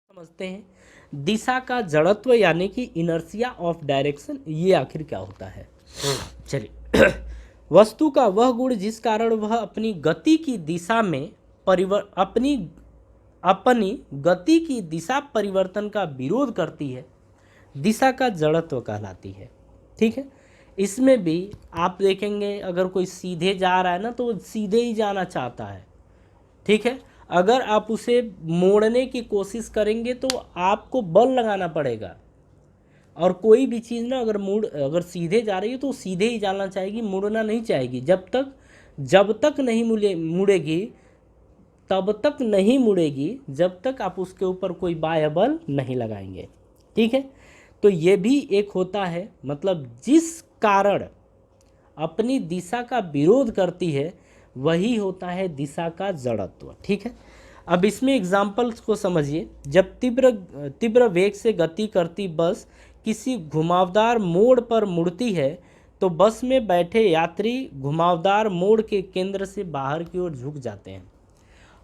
समझते हैं दिशा का जड़त्व यानी कि इनर्शिया ऑफ डायरेक्शन, ये आखिर क्या होता है। चलिए वस्तु का वह गुण जिस कारण वह अपनी गति की दिशा में अपनी गति की दिशा परिवर्तन का विरोध करती है, दिशा का जड़त्व कहलाती है। ठीक है, इसमें भी आप देखेंगे अगर कोई सीधे जा रहा है ना तो वो सीधे ही जाना चाहता है। ठीक है, अगर आप उसे मोड़ने की कोशिश करेंगे तो आपको बल लगाना पड़ेगा। और कोई भी चीज़ ना अगर सीधे जा रही है तो सीधे ही जाना चाहेगी, मुड़ना नहीं चाहेगी। जब तक नहीं मुड़ेगी तब तक नहीं मुड़ेगी जब तक आप उसके ऊपर कोई बाह्य बल नहीं लगाएंगे। ठीक है, तो ये भी एक होता है, मतलब जिस कारण अपनी दिशा का विरोध करती है वही होता है दिशा का जड़त्व। ठीक है, अब इसमें एग्जाम्पल्स को समझिए। जब तीव्र वेग से गति करती बस किसी घुमावदार मोड़ पर मुड़ती है तो बस में बैठे यात्री घुमावदार मोड़ के केंद्र से बाहर की ओर झुक जाते हैं।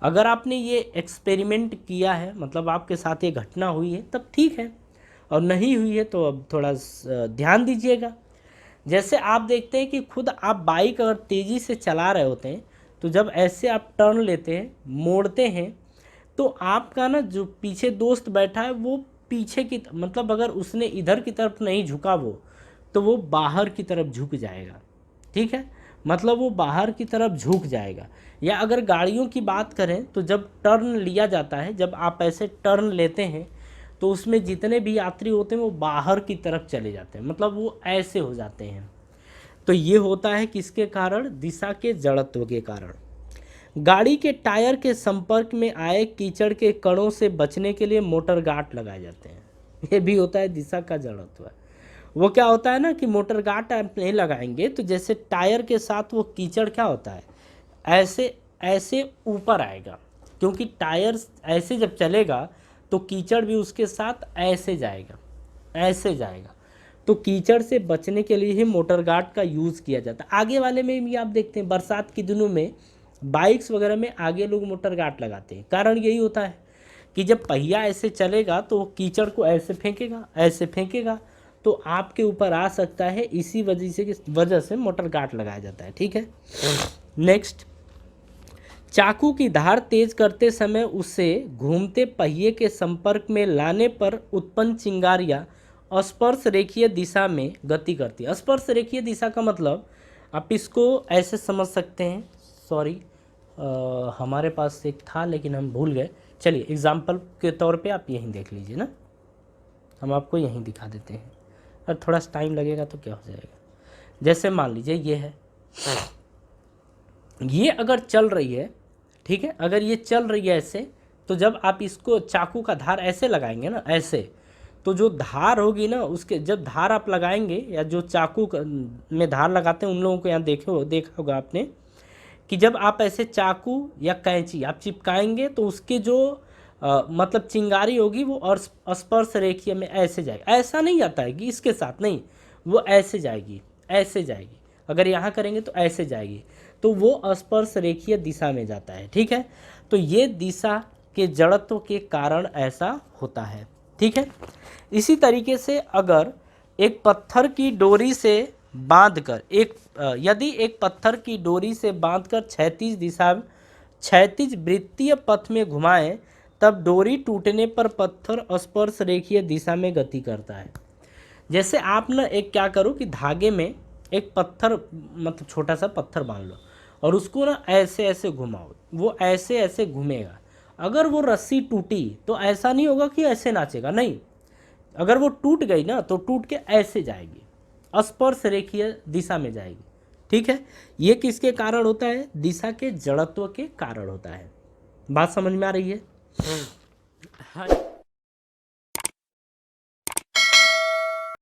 अगर आपने ये एक्सपेरिमेंट किया है, मतलब आपके साथ ये घटना हुई है, तब ठीक है, और नहीं हुई है तो अब थोड़ा ध्यान दीजिएगा। जैसे आप देखते हैं कि खुद आप बाइक अगर तेज़ी से चला रहे होते हैं तो जब ऐसे आप टर्न लेते हैं, मोड़ते हैं, तो आपका ना जो पीछे दोस्त बैठा है वो पीछे की मतलब अगर उसने इधर की तरफ नहीं झुका तो वो बाहर की तरफ झुक जाएगा। ठीक है, मतलब वो बाहर की तरफ झुक जाएगा। या अगर गाड़ियों की बात करें तो जब टर्न लिया जाता है, जब आप ऐसे टर्न लेते हैं तो उसमें जितने भी यात्री होते हैं वो बाहर की तरफ चले जाते हैं, मतलब वो ऐसे हो जाते हैं। तो ये होता है किसके कारण? दिशा के जड़त्व के कारण। गाड़ी के टायर के संपर्क में आए कीचड़ के कणों से बचने के लिए मोटर गार्ड लगाए जाते हैं, ये भी होता है दिशा का जड़त्व। वो क्या होता है ना कि मोटर गार्ड आप नहीं लगाएंगे तो जैसे टायर के साथ वो कीचड़ क्या होता है, ऐसे ऐसे ऊपर आएगा, क्योंकि टायर ऐसे जब चलेगा तो कीचड़ भी उसके साथ ऐसे जाएगा, ऐसे जाएगा। तो कीचड़ से बचने के लिए ही मोटर गार्ड का यूज़ किया जाता है। आगे वाले में भी आप देखते हैं बरसात के दिनों में बाइक्स वगैरह में आगे लोग मोटर गार्ड लगाते हैं। कारण यही होता है कि जब पहिया ऐसे चलेगा तो वो कीचड़ को ऐसे फेंकेगा, ऐसे फेंकेगा, तो आपके ऊपर आ सकता है, इसी वजह से मोटर गार्ड लगाया जाता है। ठीक है, नेक्स्ट, चाकू की धार तेज करते समय उसे घूमते पहिए के संपर्क में लाने पर उत्पन्न चिंगारियाँ स्पर्श रेखीय दिशा में गति करती है। स्पर्श रेखीय दिशा का मतलब आप इसको ऐसे समझ सकते हैं, सॉरी हमारे पास एक था लेकिन हम भूल गए। चलिए एग्जाम्पल के तौर पे आप यहीं देख लीजिए ना, हम आपको यहीं दिखा देते हैं, और थोड़ा सा टाइम लगेगा तो क्या हो जाएगा। जैसे मान लीजिए ये है, ये अगर चल रही है, ठीक है, अगर ये चल रही है ऐसे, तो जब आप इसको चाकू का धार ऐसे लगाएंगे ना, ऐसे, तो जो धार होगी ना उसके, जब धार आप लगाएंगे या जो चाकू में धार लगाते हैं उन लोगों को यहाँ देखा होगा आपने कि जब आप ऐसे चाकू या कैंची आप चिपकाएंगे तो उसके जो मतलब चिंगारी होगी वो और स्पर्श रेखीय में ऐसे जाएगी। ऐसा नहीं आता है कि इसके साथ नहीं, वो ऐसे जाएगी, ऐसे जाएगी। अगर यहाँ करेंगे तो ऐसे जाएगी, तो वो स्पर्श रेखीय दिशा में जाता है। ठीक है, तो ये दिशा के जड़त्व के कारण ऐसा होता है। ठीक है, इसी तरीके से अगर एक पत्थर की डोरी से बांधकर यदि एक पत्थर की डोरी से बांधकर क्षैतिज वृत्तीय पथ में घुमाएं तब डोरी टूटने पर पत्थर स्पर्श रेखीय दिशा में गति करता है। जैसे आप ना एक क्या करो कि धागे में एक पत्थर, मतलब छोटा सा पत्थर बांध लो और उसको ना ऐसे ऐसे घुमाओ, वो ऐसे ऐसे घूमेगा। अगर वो रस्सी टूटी तो ऐसा नहीं होगा कि ऐसे नाचेगा, नहीं, अगर वो टूट गई ना तो टूट के ऐसे जाएगी, स्पर्श रेखीय दिशा में जाएगी। ठीक है, ये किसके कारण होता है? दिशा के जड़त्व के कारण होता है। बात समझ में आ रही है? हाँ।